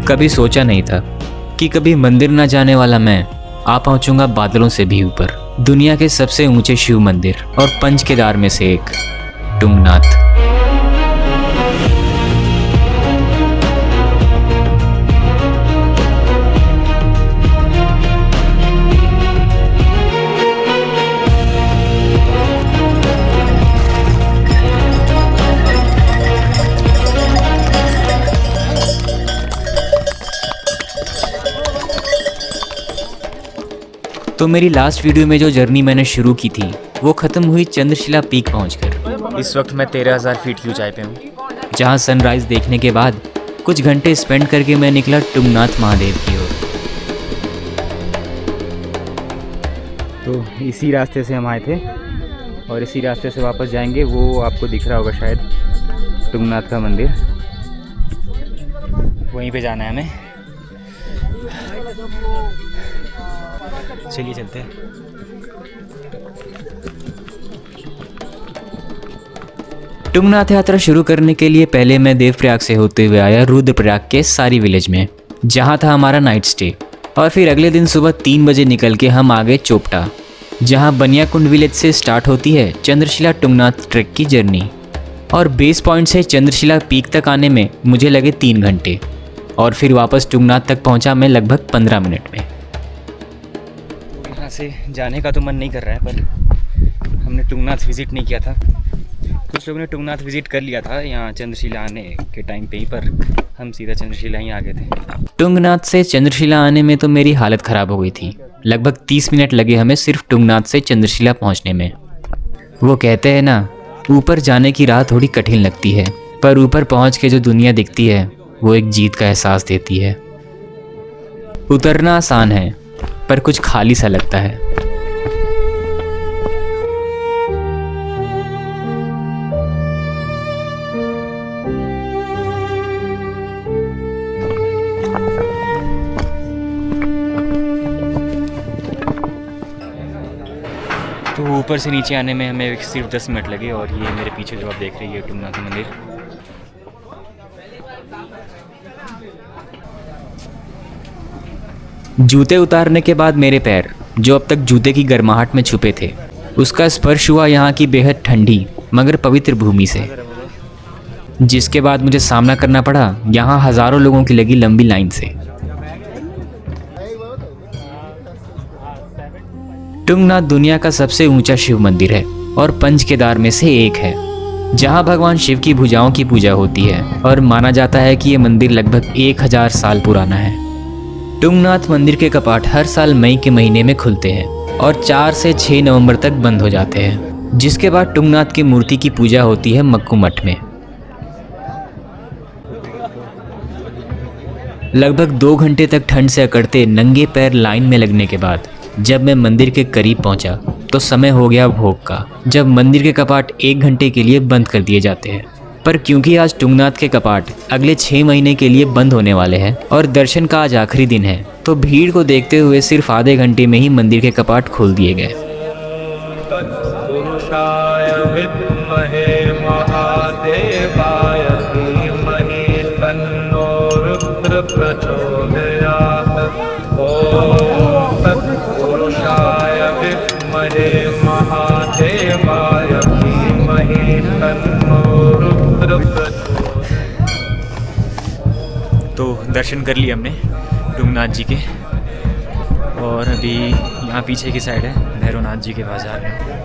कभी सोचा नहीं था कि कभी मंदिर ना जाने वाला मैं आ पहुंचूंगा बादलों से भी ऊपर, दुनिया के सबसे ऊंचे शिव मंदिर और पंच केदार में से एक, तुंगनाथ। तो मेरी लास्ट वीडियो में जो जर्नी मैंने शुरू की थी वो ख़त्म हुई चंद्रशिला पीक पहुंचकर। इस वक्त मैं 13,000 फीट की ऊंचाई पे हूँ, जहाँ सनराइज़ देखने के बाद कुछ घंटे स्पेंड करके मैं निकला तुंगनाथ महादेव की ओर। तो इसी रास्ते से हम आए थे और इसी रास्ते से वापस जाएंगे। वो आपको दिख रहा होगा शायद, तुंगनाथ का मंदिर, वहीं पे जाना है हमें। चलिए चलते हैं। तुंगनाथ यात्रा शुरू करने के लिए पहले मैं देवप्रयाग से होते हुए आया रुद्रप्रयाग के सारी विलेज में, जहां था हमारा नाइट स्टे। और फिर अगले दिन सुबह 3 बजे निकल के हम आ गए चोपटा, जहां बनियाकुंड विलेज से स्टार्ट होती है चंद्रशिला तुंगनाथ ट्रैक की जर्नी। और बेस पॉइंट से चंद्रशिला पीक तक आने में मुझे लगे 3 घंटे और फिर वापस तुंगनाथ तक पहुंचा मैं लगभग 15 मिनट में। यहाँ से जाने का तो मन नहीं कर रहा है, पर हमने तुंगनाथ विज़िट नहीं किया था। कुछ लोगों ने तुंगनाथ विज़िट कर लिया था यहाँ चंद्रशिला आने के टाइम पे ही, पर हम सीधा चंद्रशिला ही आ गए थे। तुंगनाथ से चंद्रशिला आने में तो मेरी हालत ख़राब हो गई थी। लगभग 30 मिनट लगे हमें सिर्फ तुंगनाथ से चंद्रशिला पहुँचने में। वो कहते हैं ना, ऊपर जाने की राह थोड़ी कठिन लगती है, पर ऊपर पहुँच के जो दुनिया दिखती है वो एक जीत का एहसास देती है। उतरना आसान है पर कुछ खाली सा लगता है। तो ऊपर से नीचे आने में हमें सिर्फ 10 मिनट लगे और ये मेरे पीछे जो आप देख रहे हैं ये तुंगनाथ मंदिर। जूते उतारने के बाद मेरे पैर, जो अब तक जूते की गर्माहट में छुपे थे, उसका स्पर्श हुआ यहाँ की बेहद ठंडी मगर पवित्र भूमि से, जिसके बाद मुझे सामना करना पड़ा यहाँ हज़ारों लोगों की लगी लंबी लाइन से। तुंगनाथ दुनिया का सबसे ऊंचा शिव मंदिर है और पंच केदार में से एक है, जहाँ भगवान शिव की भुजाओं की पूजा होती है और माना जाता है कि ये मंदिर लगभग 1000 साल पुराना है। तुंगनाथ मंदिर के कपाट हर साल मई के महीने में खुलते हैं और 4 से 6 नवंबर तक बंद हो जाते हैं, जिसके बाद तुंगनाथ की मूर्ति की पूजा होती है मक्कू मठ में। लगभग 2 घंटे तक ठंड से अकड़ते नंगे पैर लाइन में लगने के बाद जब मैं मंदिर के करीब पहुंचा तो समय हो गया भोग का, जब मंदिर के कपाट 1 घंटे के लिए बंद कर दिए जाते हैं। पर क्योंकि आज तुंगनाथ के कपाट अगले 6 महीने के लिए बंद होने वाले हैं और दर्शन का आज आखिरी दिन है, तो भीड़ को देखते हुए सिर्फ आधे घंटे में ही मंदिर के कपाट खोल दिए गए। तो दर्शन कर लिए हमने तुंगनाथ जी के और अभी यहाँ पीछे की साइड है भैरवनाथ जी के पास जा रहे हैं।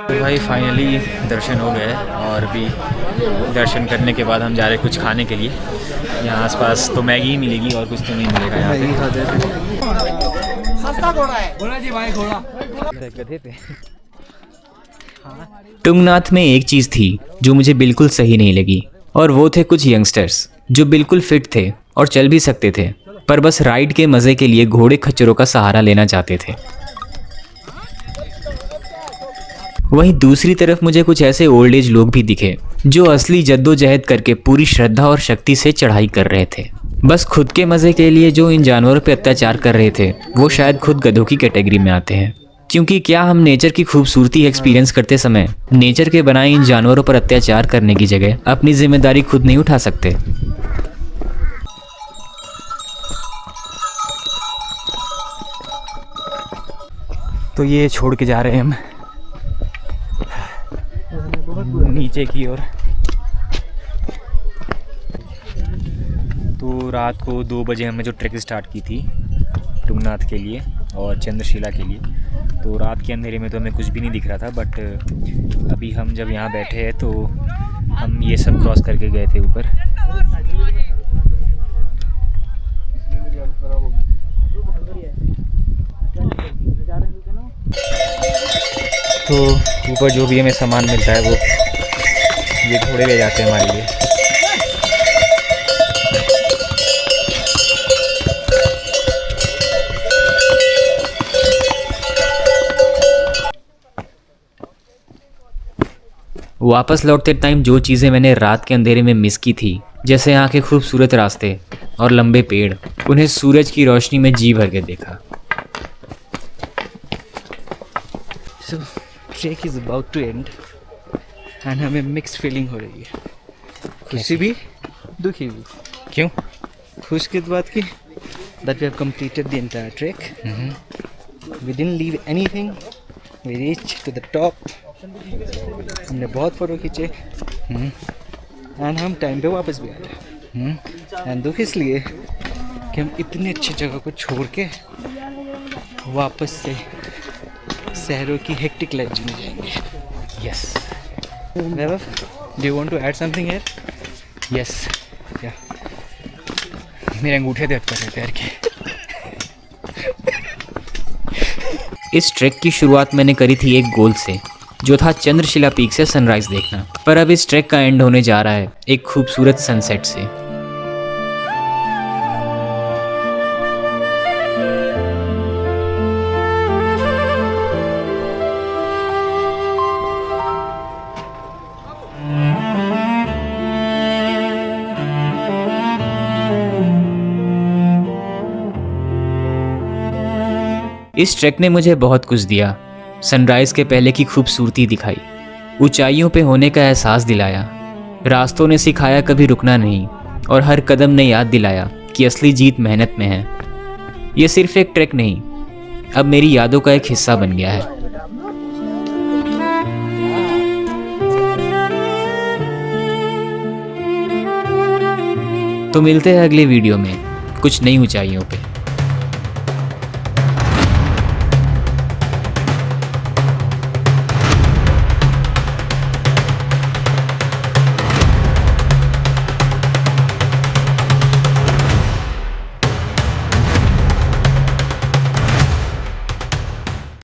तो भाई फाइनली दर्शन हो गए और अभी दर्शन करने के बाद हम जा रहे हैं कुछ खाने के लिए। यहाँ आसपास तो मैगी ही मिलेगी और कुछ तो नहीं मिलेगा यहाँ पे। तुंगनाथ में एक चीज़ थी जो मुझे बिल्कुल सही नहीं लगी, और वो थे कुछ यंगस्टर्स जो बिल्कुल फिट थे और चल भी सकते थे, पर बस राइड के मज़े के लिए घोड़े खच्चरों का सहारा लेना चाहते थे। वहीं दूसरी तरफ मुझे कुछ ऐसे ओल्ड एज लोग भी दिखे जो असली जद्दोजहद करके पूरी श्रद्धा और शक्ति से चढ़ाई कर रहे थे। बस खुद के मज़े के लिए जो इन जानवरों पर अत्याचार कर रहे थे वो शायद खुद गधों की कैटेगरी में आते हैं। क्योंकि क्या हम नेचर की खूबसूरती एक्सपीरियंस करते समय नेचर के बनाए इन जानवरों पर अत्याचार करने की जगह अपनी जिम्मेदारी खुद नहीं उठा सकते? तो ये छोड़ के जा रहे हैं हम नीचे की ओर। तो रात को 2 बजे हमने जो ट्रैक स्टार्ट की थी तुंगनाथ के लिए और चंद्रशिला के लिए, तो रात के अंधेरे में तो हमें कुछ भी नहीं दिख रहा था। बट अभी हम जब यहाँ बैठे हैं तो हम ये सब क्रॉस करके गए थे ऊपर। तो ऊपर जो भी हमें सामान मिलता है वो ये घोड़े ले जाते हैं हमारे लिए। वापस लौटते टाइम जो चीज़ें मैंने रात के अंधेरे में मिस की थी, जैसे यहाँ के खूबसूरत रास्ते और लंबे पेड़, उन्हें सूरज की रोशनी में जी भर के देखा। So, track is about to end and हमें मिक्स फीलिंग हो रही है, खुशी भी दुखी भी। क्यों? खुश किस बात की? That we have completed the entire track, we didn't leave anything, we reach to the top, हमने बहुत फ़ोटो खींचे एंड हम टाइम पे वापस भी आ गए। एंड दुख इसलिए कि हम इतनी अच्छी जगह को छोड़ के वापस से शहरों की हेक्टिक लाइफ जीने जाएंगे। Yes. Vaibhav, do you want to add something here? Yes. क्या? मेरे अंगूठे दर्द कर रहे थे के। इस ट्रैक की शुरुआत मैंने करी थी एक गोल से, जो था चंद्रशिला पीक से सनराइज देखना। पर अब इस ट्रैक का एंड होने जा रहा है एक खूबसूरत सनसेट से। इस ट्रैक ने मुझे बहुत कुछ दिया। सनराइज़ के पहले की खूबसूरती दिखाई, ऊंचाइयों पे होने का एहसास दिलाया, रास्तों ने सिखाया कभी रुकना नहीं, और हर कदम ने याद दिलाया कि असली जीत मेहनत में है। ये सिर्फ एक ट्रैक नहीं, अब मेरी यादों का एक हिस्सा बन गया है। तो मिलते हैं अगले वीडियो में कुछ नई ऊंचाइयों पे।